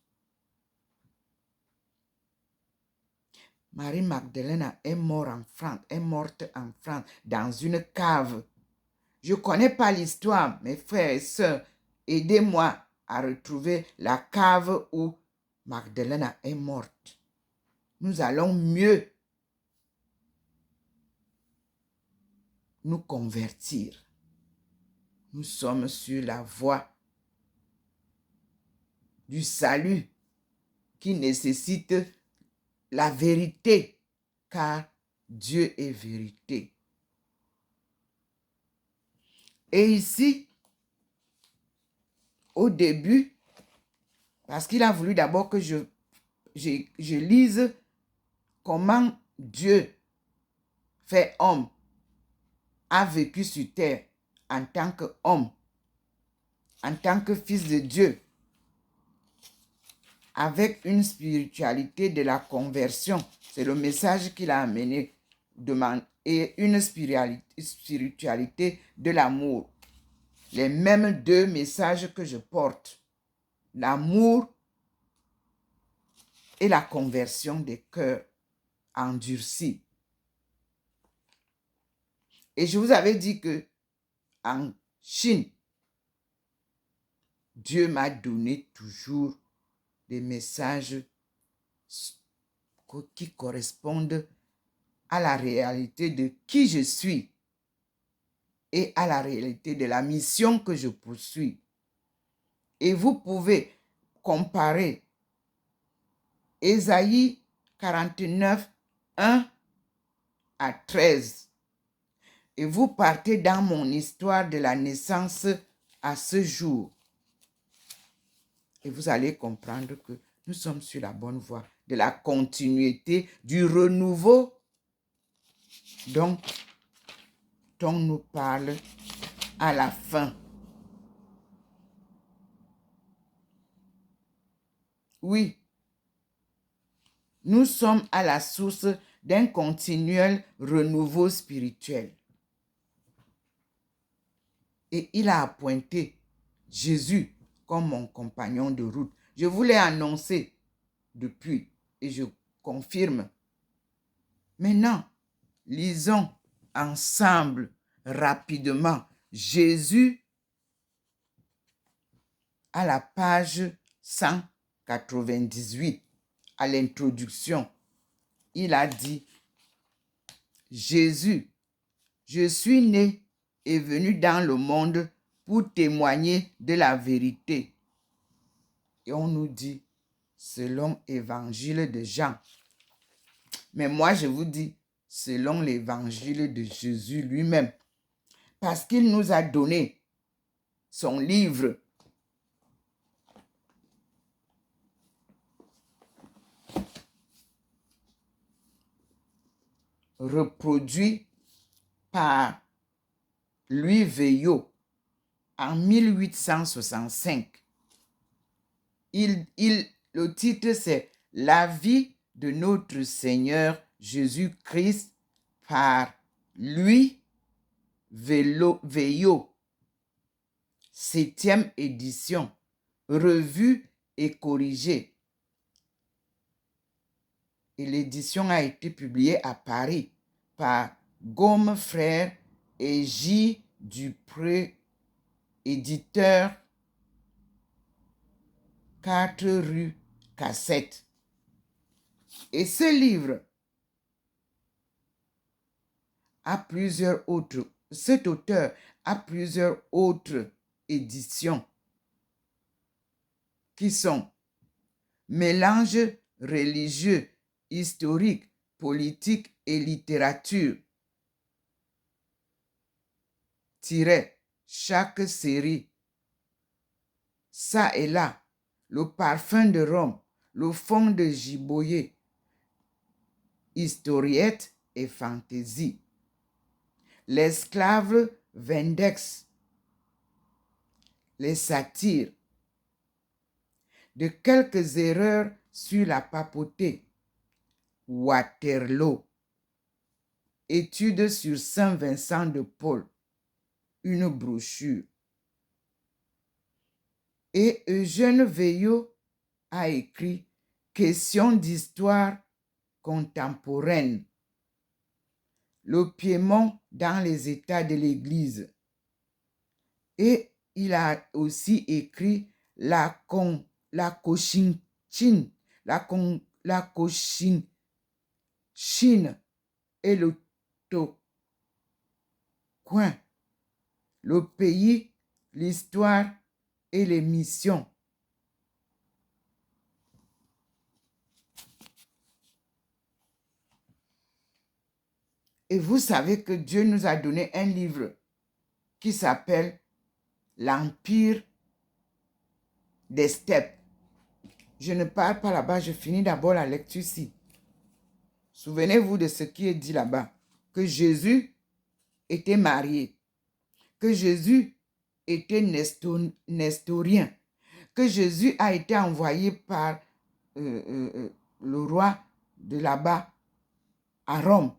Speaker 1: Marie Magdalena est morte en France, dans une cave. Je ne connais pas l'histoire, mes frères et sœurs. Aidez-moi à retrouver la cave où Magdalena est morte. Nous allons mieux nous convertir. Nous sommes sur la voie du salut qui nécessite la vérité, car Dieu est vérité. Et ici, au début, parce qu'il a voulu d'abord que je lise comment Dieu fait homme, a vécu sur terre en tant qu'homme, en tant que fils de Dieu, avec une spiritualité de la conversion. C'est le message qu'il a amené, et une spiritualité de l'amour. Les mêmes deux messages que je porte, l'amour et la conversion des cœurs endurcis. Et je vous avais dit que en Chine, Dieu m'a donné toujours des messages qui correspondent à la réalité de qui je suis et à la réalité de la mission que je poursuis. Et vous pouvez comparer Ésaïe 49, 1 à 13. Et vous partez dans mon histoire de la naissance à ce jour. Et vous allez comprendre que nous sommes sur la bonne voie. de la continuité, du renouveau dont on nous parle à la fin. Oui, nous sommes à la source d'un continuel renouveau spirituel. Et il a appointé Jésus comme mon compagnon de route. Je vous l'ai annoncé depuis et je confirme. Maintenant, lisons ensemble rapidement Jésus à la page 198, à l'introduction. Il a dit, Jésus, je suis né et venu dans le monde pour témoigner de la vérité. Et on nous dit, selon l'évangile de Jean. Mais moi, je vous dis, selon l'évangile de Jésus lui-même. Parce qu'il nous a donné son livre. Reproduit par Louis Veillot en 1865. Le titre, c'est « La vie de notre Seigneur Jésus-Christ par Louis Veillot, 7e édition, revue et corrigée. » Et l'édition a été publiée à Paris par Gaume Frères et J. Dupré, éditeur, 4 rue Cassette. Et ce livre a plusieurs autres, cet auteur a plusieurs autres éditions qui sont Mélange religieux, historique, politique et littérature. Chaque série. Ça et là. Le parfum de Rome. Le fond de Giboyer. Historiette et fantaisie. L'esclave Vindex. Les satires. De quelques erreurs sur la papauté. Waterloo. Études sur Saint Vincent de Paul. Une brochure. Et Eugène Veillot a écrit Questions d'histoire contemporaine. Le Piémont dans les états de l'Église. Et il a aussi écrit la Cochinchine et le Toquin, le pays, l'histoire et les missions. Et vous savez que Dieu nous a donné un livre qui s'appelle L'Empire des steppes. Je ne parle pas là-bas, je finis d'abord la lecture ici. Souvenez-vous de ce qui est dit là-bas, que Jésus était marié, que Jésus était nestorien, que Jésus a été envoyé par le roi de là-bas à Rome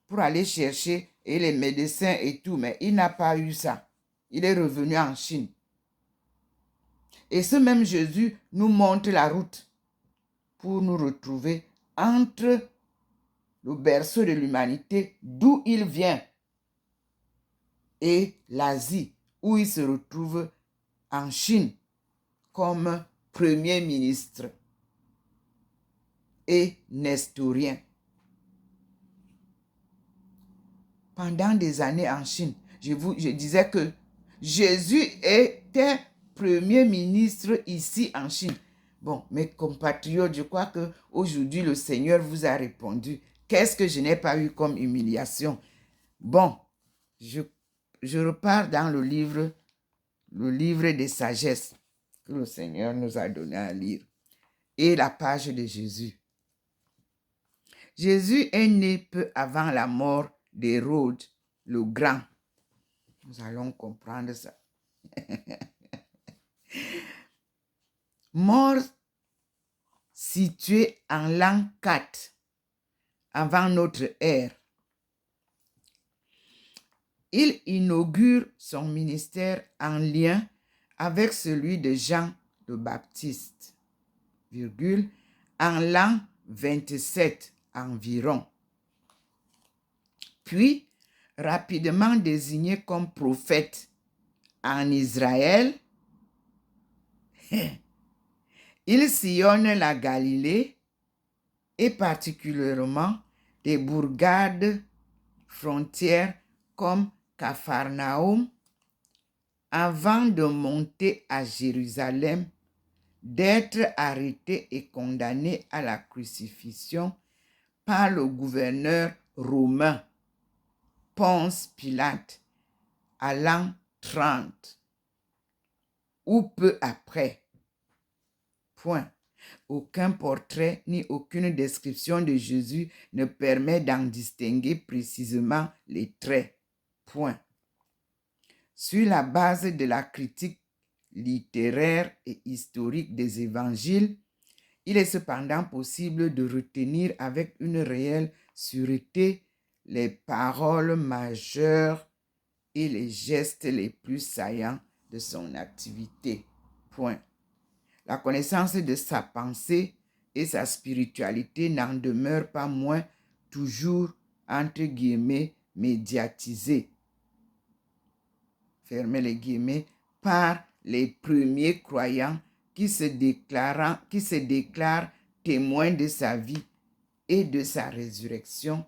Speaker 1: pour aller chercher et les médecins et tout, mais il n'a pas eu ça. Il est revenu en Chine. Et ce même Jésus nous montre la route pour nous retrouver entre le berceau de l'humanité, d'où il vient, et l'Asie, où il se retrouve en Chine comme premier ministre et nestorien. Pendant des années en Chine, je disais que Jésus était premier ministre ici en Chine. Bon, mes compatriotes, je crois qu'aujourd'hui, le Seigneur vous a répondu. Qu'est-ce que je n'ai pas eu comme humiliation? Bon, je repars dans le livre des sagesses que le Seigneur nous a donné à lire. Et la page de Jésus. Jésus est né peu avant la mort d'Hérode le Grand. Nous allons comprendre ça. Mort situé en l'an 4 avant notre ère. Il inaugure son ministère en lien avec celui de Jean le Baptiste, en l'an 27 environ. Puis, rapidement désigné comme prophète en Israël, il sillonne la Galilée et particulièrement des bourgades frontières comme Capharnaüm avant de monter à Jérusalem, d'être arrêté et condamné à la crucifixion par le gouverneur romain Ponce Pilate à l'an 30 ou peu après. Point. Aucun portrait ni aucune description de Jésus ne permet d'en distinguer précisément les traits. Point. Sur la base de la critique littéraire et historique des évangiles, il est cependant possible de retenir avec une réelle sûreté les paroles majeures et les gestes les plus saillants de son activité. Point. La connaissance de sa pensée et sa spiritualité n'en demeure pas moins toujours, entre guillemets, médiatisée. Fermez les guillemets, par les premiers croyants qui se déclarent témoins de sa vie et de sa résurrection,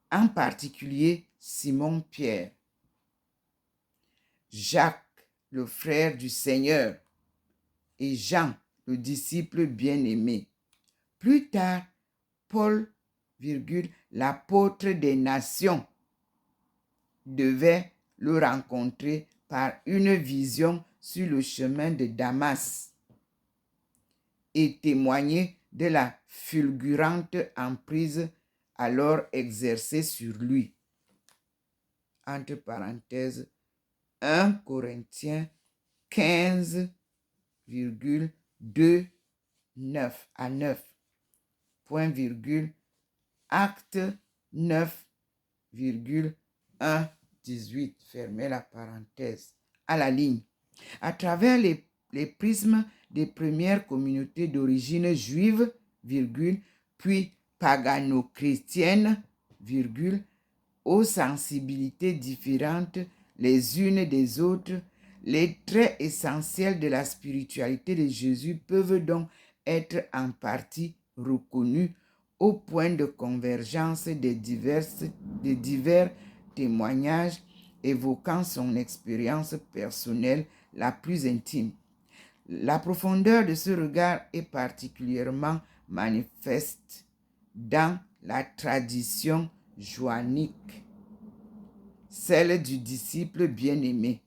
Speaker 1: en particulier Simon-Pierre, Jacques, le frère du Seigneur, et Jean, le disciple bien-aimé. Plus tard, Paul, l'apôtre des nations, devait le rencontrer par une vision sur le chemin de Damas et témoigner de la fulgurante emprise alors exercée sur lui. Entre parenthèses, 1 Corinthiens 15, 2, 9 à 9. Point virgule, acte 9, 1, 18. Fermez la parenthèse. À la ligne. À travers les prismes des premières communautés d'origine juive, puis pagano-chrétienne, aux sensibilités différentes les unes des autres, les traits essentiels de la spiritualité de Jésus peuvent donc être en partie reconnus au point de convergence des divers témoignages évoquant son expérience personnelle la plus intime. La profondeur de ce regard est particulièrement manifeste dans la tradition joannique, celle du disciple bien-aimé,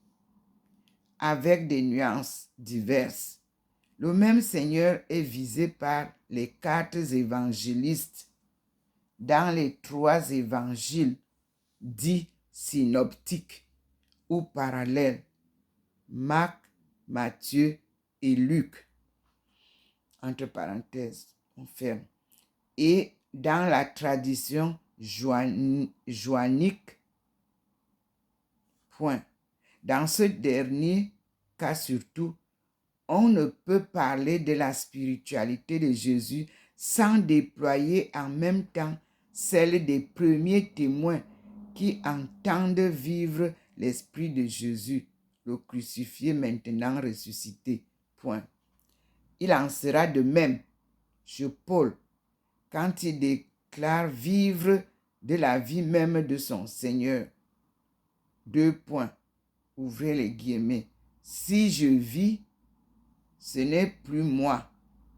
Speaker 1: avec des nuances diverses. Le même Seigneur est visé par les 4 évangélistes dans les 3 évangiles dits synoptiques ou parallèles, Marc, Matthieu et Luc. Entre parenthèses, on ferme. Et dans la tradition joannique, point. Dans ce dernier cas surtout, on ne peut parler de la spiritualité de Jésus sans déployer en même temps celle des premiers témoins qui entendent vivre l'esprit de Jésus, le crucifié maintenant ressuscité. Point. Il en sera de même chez Paul quand il déclare vivre de la vie même de son Seigneur. 2 points. Ouvrez les guillemets. Si je vis, ce n'est plus moi,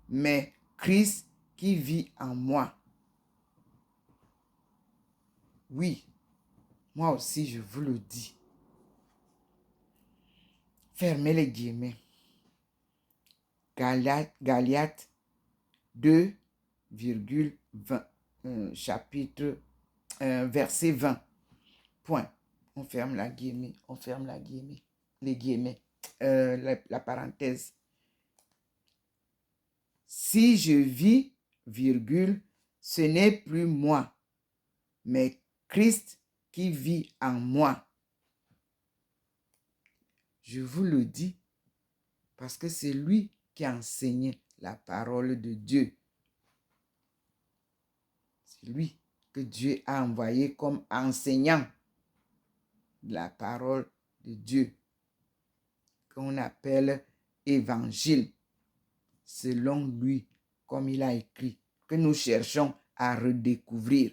Speaker 1: mais Christ qui vit en moi. Oui, moi aussi je vous le dis. Fermez les guillemets. Galates 2, chapitre, verset 20. Point. On ferme la guillemets, on ferme la guillemets, les guillemets, la parenthèse. Si je vis, virgule, ce n'est plus moi, mais Christ qui vit en moi. Je vous le dis parce que c'est lui qui a enseigné la parole de Dieu. C'est lui que Dieu a envoyé comme enseignant la parole de Dieu, qu'on appelle évangile, selon lui, comme il a écrit, que nous cherchons à redécouvrir.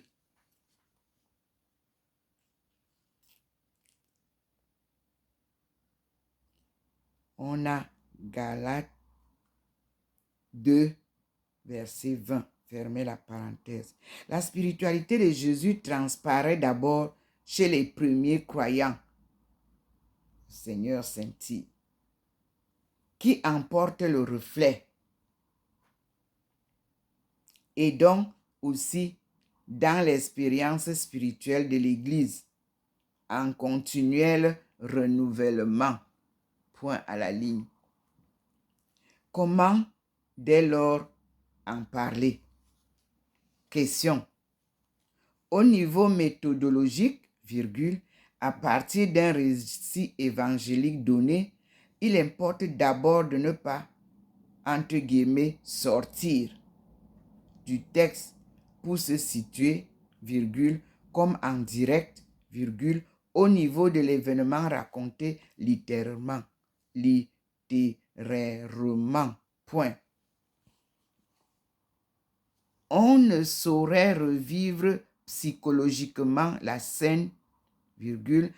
Speaker 1: On a Galates 2, verset 20. Fermez la parenthèse. La spiritualité de Jésus transparaît d'abord chez les premiers croyants. Seigneur scintille, qui emporte le reflet. Et donc aussi dans l'expérience spirituelle de l'Église, en continuel renouvellement. Point à la ligne. Comment dès lors en parler? Question. Au niveau méthodologique, virgule, à partir d'un récit évangélique donné, il importe d'abord de ne pas, entre guillemets, sortir du texte pour se situer, virgule, comme en direct, virgule, au niveau de l'événement raconté littéralement, point. On ne saurait revivre psychologiquement la scène, virgule,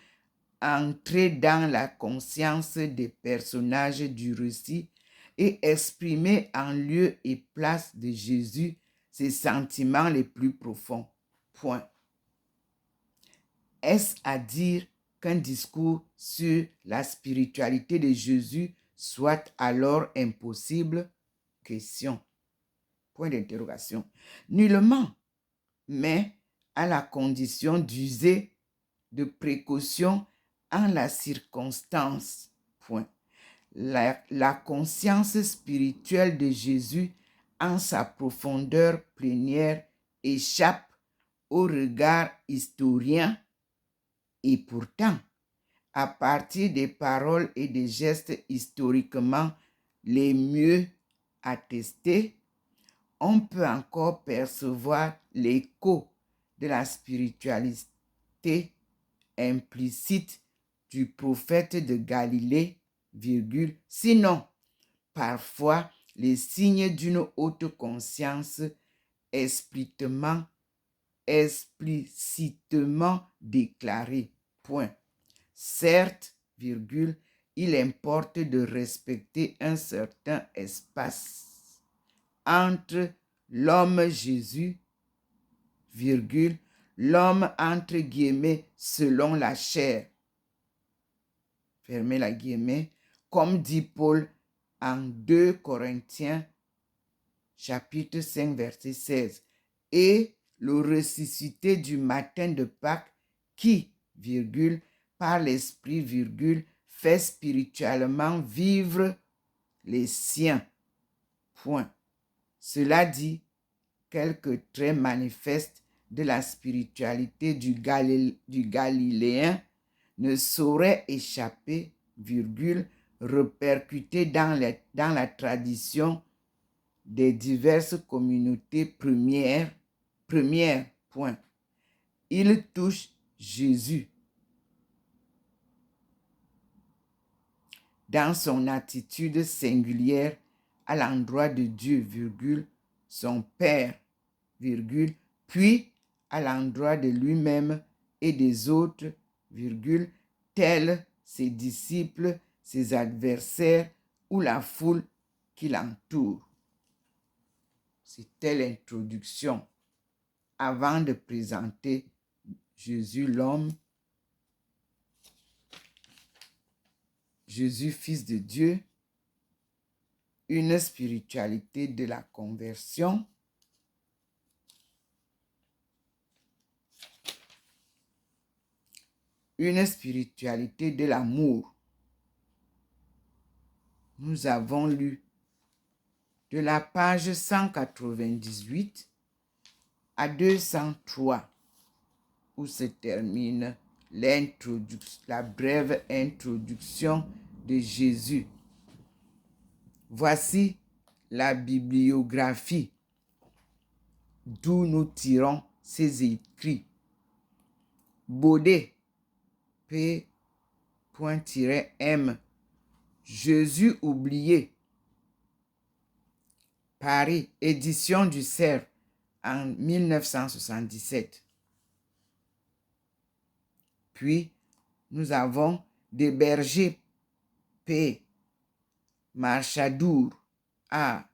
Speaker 1: entrer dans la conscience des personnages du récit et exprimer en lieu et place de Jésus ses sentiments les plus profonds. Point. Est-ce à dire qu'un discours sur la spiritualité de Jésus soit alors impossible? Question. Point d'interrogation. Nullement, mais à la condition d'user de précaution en la circonstance. Point. La conscience spirituelle de Jésus en sa profondeur plénière échappe au regard historien et pourtant, à partir des paroles et des gestes historiquement les mieux attestés, on peut encore percevoir l'écho de la spiritualité implicite du prophète de Galilée, virgule, sinon parfois les signes d'une haute conscience explicitement déclarés. Point. Certes, virgule, il importe de respecter un certain espace entre l'homme Jésus, virgule, l'homme entre guillemets selon la chair, fermez la guillemets, comme dit Paul en 2 Corinthiens chapitre 5 verset 16, et le ressuscité du matin de Pâques qui, virgule, par l'esprit, virgule, fait spirituellement vivre les siens. Point. Cela dit, quelques traits manifestes de la spiritualité du Galiléen ne sauraient échapper, virgule, répercutés dans la tradition des diverses communautés premières, point. Il touche Jésus dans son attitude singulière à l'endroit de Dieu, virgule, son Père, virgule, puis à l'endroit de lui-même et des autres, virgule, tels ses disciples, ses adversaires ou la foule qui l'entoure. C'était l'introduction avant de présenter Jésus l'homme, Jésus fils de Dieu, une spiritualité de la conversion, une spiritualité de l'amour. Nous avons lu de la page 198 à 203 où se termine la brève introduction de Jésus. Voici la bibliographie d'où nous tirons ces écrits. Baudet, P.M. Jésus oublié. Paris, édition du Cerf en 1977. Puis, nous avons Desberger, P. Marchadour, A.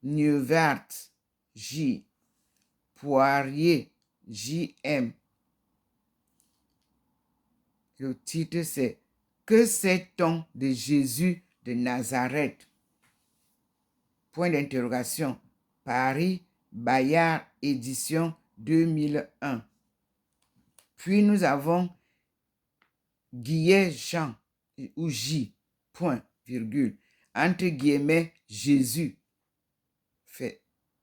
Speaker 1: Nieuvart, J. Poirier, J.M. Le titre c'est « Que sait-on de Jésus de Nazareth ?» Point d'interrogation. Paris, Bayard, édition 2001. Puis nous avons Guillet Jean, ou J, point, virgule, entre guillemets, Jésus,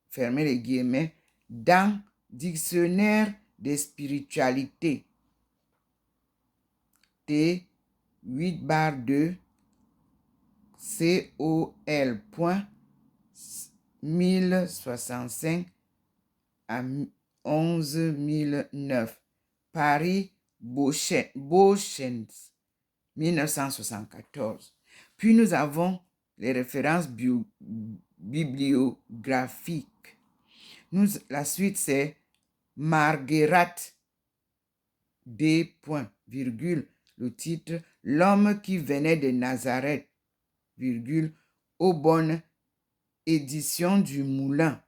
Speaker 1: fermez les guillemets, dans Dictionnaire des spiritualités, T 8/2, COL, point, 1065 à 11009. Paris, Beauchens, 1974. Puis nous avons les références bibliographiques. La suite c'est Marguerat D. Virgule, le titre L'homme qui venait de Nazareth, virgule, Aubonne, édition du Moulin,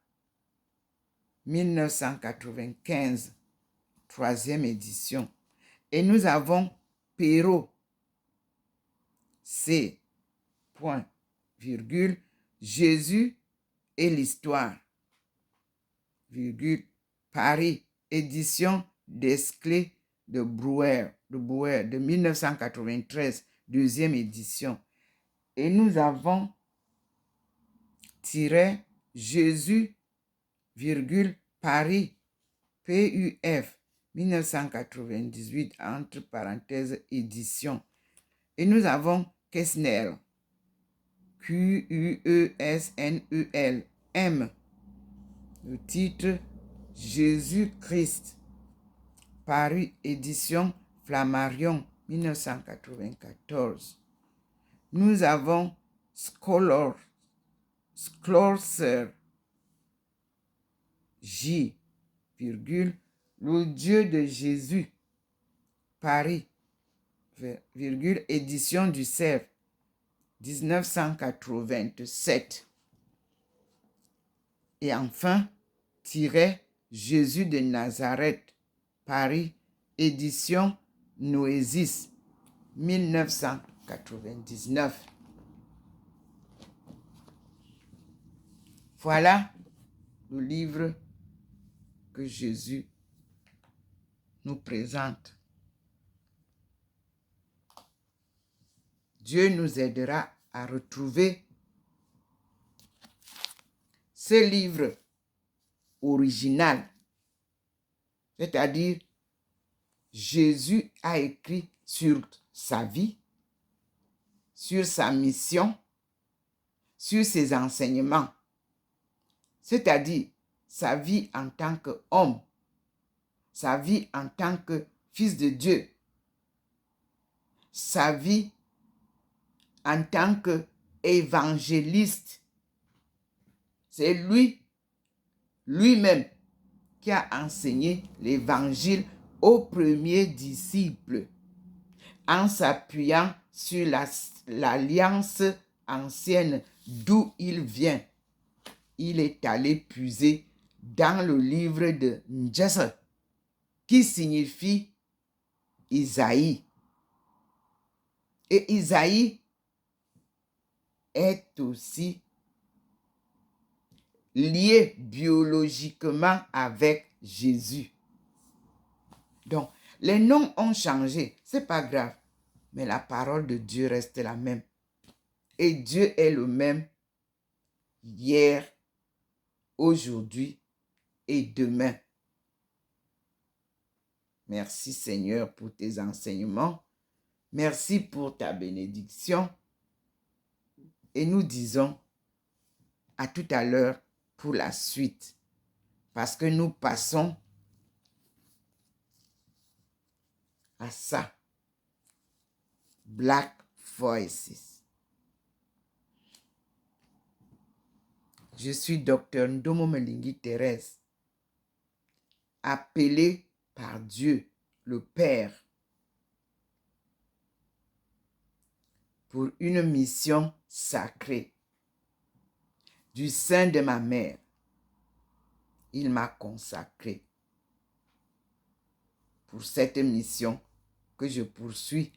Speaker 1: 1995, troisième édition. Et nous avons Perrault, C. Virgule, Jésus et l'histoire, virgule, Paris, édition Desclés de Brouwer, de 1993, deuxième édition. Et nous avons tiré Jésus, virgule, Paris, PUF, 1998, entre parenthèses, édition. Et nous avons Quesnel, QUESNEL, M, le titre Jésus-Christ, Paris, édition Flammarion, 1994. Nous avons Schlosser, J, virgule, le Dieu de Jésus, Paris, virgule, édition du Cerf, 1987. Et enfin, tiret Jésus de Nazareth, Paris, édition Noésis, 1999. Voilà le livre que Jésus nous présente. Dieu nous aidera à retrouver ce livre original, c'est-à-dire Jésus a écrit sur sa vie, sur sa mission, sur ses enseignements, c'est-à-dire sa vie en tant qu'homme, sa vie en tant que fils de Dieu, sa vie en tant qu'évangéliste. C'est lui-même qui a enseigné l'évangile aux premiers disciples en s'appuyant sur l'alliance ancienne d'où il vient. Il est allé puiser dans le livre de Njese, qui signifie Isaïe. Et Isaïe est aussi lié biologiquement avec Jésus. Donc, Les noms ont changé, c'est pas grave. Mais la parole de Dieu reste la même. Et Dieu est le même hier, aujourd'hui et demain. Merci Seigneur pour tes enseignements. Merci pour ta bénédiction. Et nous disons à tout à l'heure pour la suite. Parce que nous passons à ça. Black Voices. Je suis Dr Ndomo Melingi Thérèse, appelé par Dieu, le Père, pour une mission sacrée. Du sein de ma mère, il m'a consacré pour cette mission que je poursuis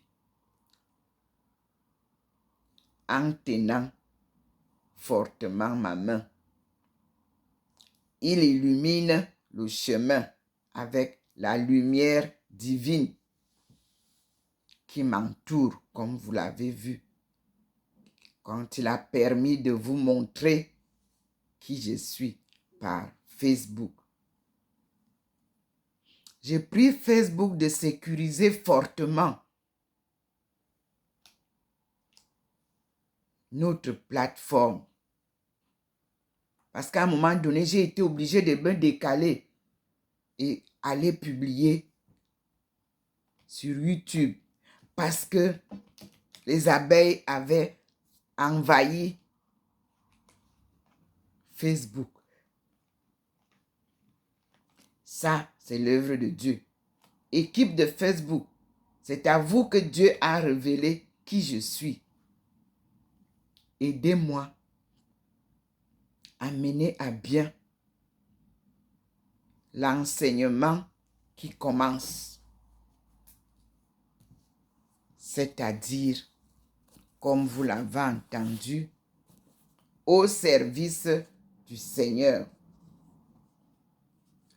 Speaker 1: en tenant fortement ma main. Il illumine le chemin avec la lumière divine qui m'entoure, comme vous l'avez vu, quand il a permis de vous montrer qui je suis par Facebook. J'ai pris Facebook de sécuriser fortement notre plateforme. Parce qu'à un moment donné, j'ai été obligé de me décaler et aller publier sur YouTube parce que les abeilles avaient envahi Facebook. Ça, c'est l'œuvre de Dieu. Équipe de Facebook, c'est à vous que Dieu a révélé qui je suis. Aidez-moi à mener à bien l'enseignement qui commence. C'est-à-dire, comme vous l'avez entendu, au service du Seigneur.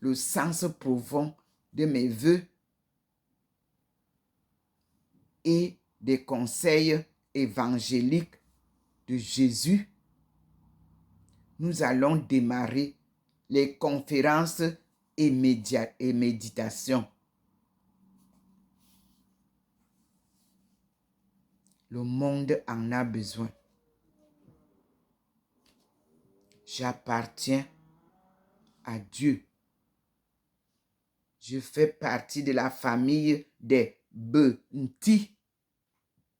Speaker 1: Le sens profond de mes vœux et des conseils évangéliques de Jésus. Nous allons démarrer les conférences et méditations. Le monde en a besoin. J'appartiens à Dieu. Je fais partie de la famille des Benti,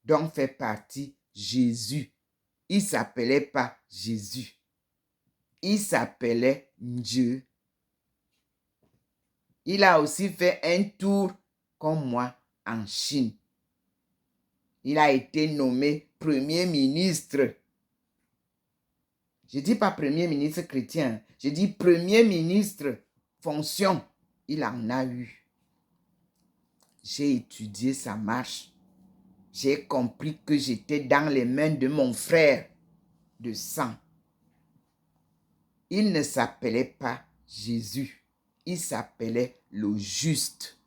Speaker 1: dont fait partie Jésus. Il ne s'appelait pas Jésus. Il s'appelait Dieu. Il a aussi fait un tour comme moi en Chine. Il a été nommé Premier ministre. Je ne dis pas Premier ministre chrétien, je dis Premier ministre, fonction. Il en a eu. J'ai étudié sa marche. J'ai compris que j'étais dans les mains de mon frère de sang. Il ne s'appelait pas Jésus. Il s'appelait le juste.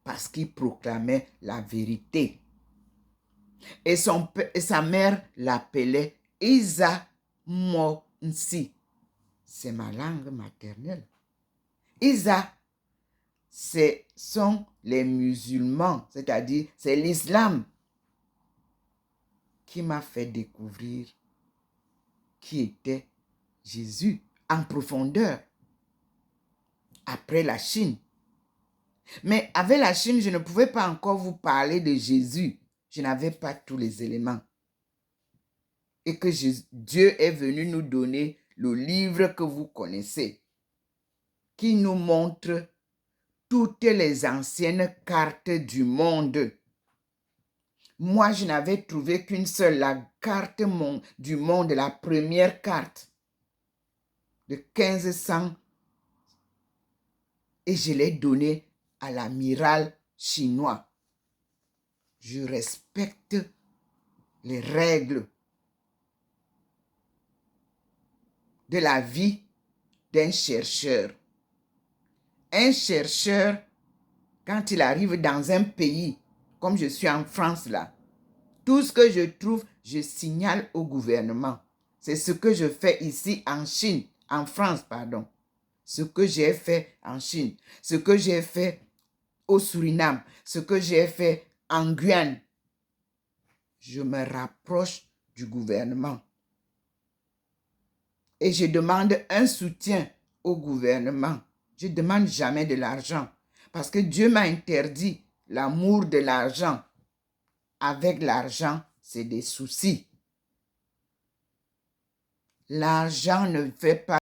Speaker 1: Parce qu'il proclamait la vérité. Et sa mère l'appelait Isa Monsi. C'est ma langue maternelle. Isa, ce sont les musulmans, c'est-à-dire c'est l'islam qui m'a fait découvrir qui était Jésus en profondeur. Après la Chine. Mais avec la Chine, je ne pouvais pas encore vous parler de Jésus. Je n'avais pas tous les éléments. Et que Dieu est venu nous donner le livre que vous connaissez, qui nous montre toutes les anciennes cartes du monde. Moi, je n'avais trouvé qu'une seule, la carte du monde, la première carte de 1500. Et je l'ai donnée à l'amiral chinois. Je respecte les règles de la vie d'un chercheur. Un chercheur, quand il arrive dans un pays, comme je suis en France là, tout ce que je trouve, je signale au gouvernement. C'est ce que je fais ici en Chine, en France, pardon. Ce que j'ai fait en Chine, ce que j'ai fait au Suriname, ce que j'ai fait en Guyane. Je me rapproche du gouvernement. Et je demande un soutien au gouvernement. Je ne demande jamais de l'argent. Parce que Dieu m'a interdit l'amour de l'argent. Avec l'argent, c'est des soucis. L'argent ne fait pas